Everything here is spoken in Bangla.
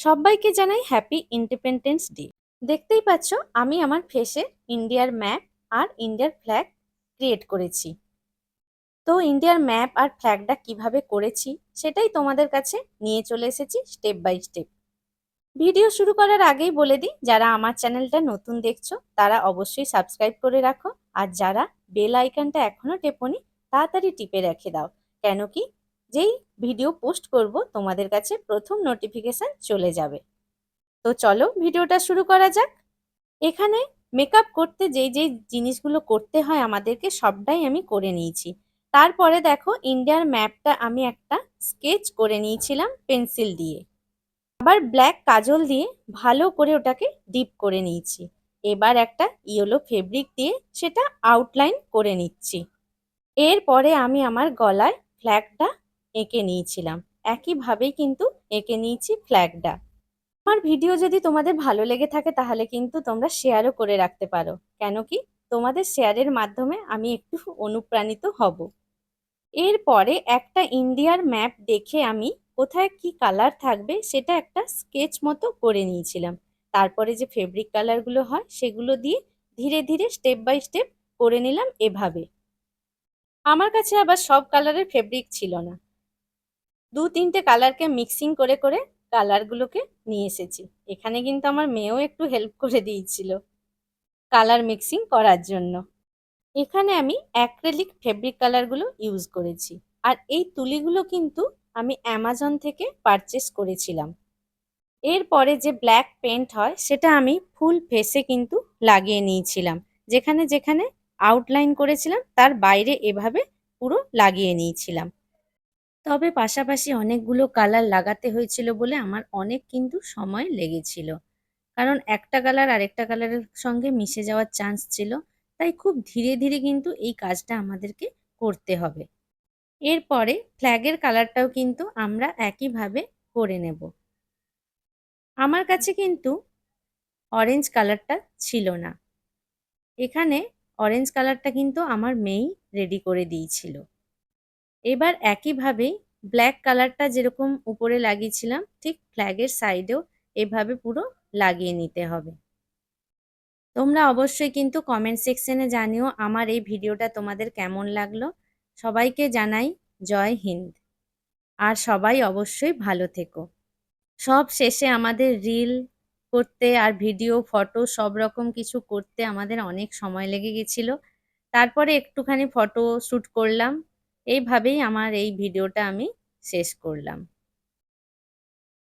সবাইকে জানাই হ্যাপি ইন্ডিপেন্ডেন্স ডে। দেখতেই পাচ্ছ আমি আমার ফেসে ইন্ডিয়ার ম্যাপ আর ইন্ডিয়ার ফ্ল্যাগ ক্রিয়েট করেছি। তো ইন্ডিয়ার ম্যাপ আর ফ্ল্যাগটা কিভাবে করেছি সেটাই তোমাদের কাছে নিয়ে চলে এসেছি স্টেপ বাই স্টেপ। ভিডিও শুরু করার আগেই বলে দিই, যারা আমার চ্যানেলটা নতুন দেখছো তারা অবশ্যই সাবস্ক্রাইব করে রাখো, আর যারা বেল আইকনটা এখনো টেপোনি তাড়াতাড়ি টিপে রেখে দাও, কেন কি যেই ভিডিও পোস্ট করব তোমাদের কাছে প্রথম নোটিফিকেশন চলে যাবে। তো চলো ভিডিওটা শুরু করা যাক। এখানে মেকআপ করতে যেই যেই জিনিসগুলো করতে হয় আমাদেরকে সবটাই আমি করে নিয়েছি। তারপরে দেখো ইন্ডিয়ার ম্যাপটা আমি একটা স্কেচ করে নিয়েছিলাম পেন্সিল দিয়ে। আবার ব্ল্যাক কাজল দিয়ে ভালো করে ওটাকে ডিপ করে নিয়েছি। এবার একটা ইয়েলো ফেব্রিক দিয়ে সেটা আউটলাইন করে নিচ্ছি। এরপরে আমি আমার গলায় ফ্ল্যাগটা এঁকে নিয়েছিলাম। একইভাবেই কিন্তু এঁকে নিয়েছি ফ্ল্যাগটা। আমার ভিডিও যদি তোমাদের ভালো লেগে থাকে তাহলে কিন্তু তোমরা শেয়ারও করে রাখতে পারো, কেন কি তোমাদের শেয়ারের মাধ্যমে আমি একটু অনুপ্রাণিত হব। এরপরে একটা ইন্ডিয়ার ম্যাপ দেখে আমি কোথায় কি কালার থাকবে সেটা একটা স্কেচ মতো করে নিয়েছিলাম। তারপরে যে ফেব্রিক কালারগুলো হয় সেগুলো দিয়ে ধীরে ধীরে স্টেপ বাই স্টেপ করে নিলাম এভাবে। আমার কাছে আবার সব কালারের ফেব্রিক ছিল না, দু তিনটে কালারকে মিক্সিং করে করে কালারগুলোকে নিয়ে এসেছি। এখানে কিন্তু আমার মেয়েও একটু হেল্প করে দিয়েছিল কালার মিক্সিং করার জন্য। এখানে আমি অ্যাক্রিলিক ফেব্রিক কালারগুলো ইউজ করেছি, আর এই তুলিগুলো কিন্তু আমি অ্যামাজন থেকে পারচেস করেছিলাম। এরপরে যে ব্ল্যাক পেন্ট হয় সেটা আমি ফুল ফেসে কিন্তু লাগিয়ে নিয়েছিলাম। যেখানে যেখানে আউটলাইন করেছিলাম তার বাইরে এভাবে পুরো লাগিয়ে নিয়েছিলাম। তবে পাশাপাশি অনেকগুলো কালার লাগাতে হয়েছিল বলে আমার অনেক কিন্তু সময় লেগেছিল, কারণ একটা কালার আরেকটা কালারের সঙ্গে মিশে যাওয়ার চান্স ছিল। তাই খুব ধীরে ধীরে কিন্তু এই কাজটা আমাদেরকে করতে হবে। এরপরে ফ্ল্যাগের কালারটাও কিন্তু আমরা একইভাবে করে নেব। আমার কাছে কিন্তু অরেঞ্জ কালারটা ছিল না, এখানে অরেঞ্জ কালারটা কিন্তু আমার মেয়েই রেডি করে দিয়েছিল। এবার একইভাবেই ব্ল্যাক কালারটা যেরকম উপরে লাগিয়েছিলাম ঠিক ফ্ল্যাগের সাইডেও এভাবে পুরো লাগিয়ে নিতে হবে। তোমরা অবশ্যই কিন্তু কমেন্ট সেকশনে জানিও আমার এই ভিডিওটা তোমাদের কেমন লাগলো। সবাইকে জানাই জয় হিন্দ, আর সবাই অবশ্যই ভালো থেকো। সব শেষে আমাদের রিল করতে আর ভিডিও ফটো সব রকম কিছু করতে আমাদের অনেক সময় লেগে গেছিল। তারপরে একটুখানি ফটো শ্যুট করলাম। এইভাবেই আমার এই ভিডিওটা আমি শেষ করলাম।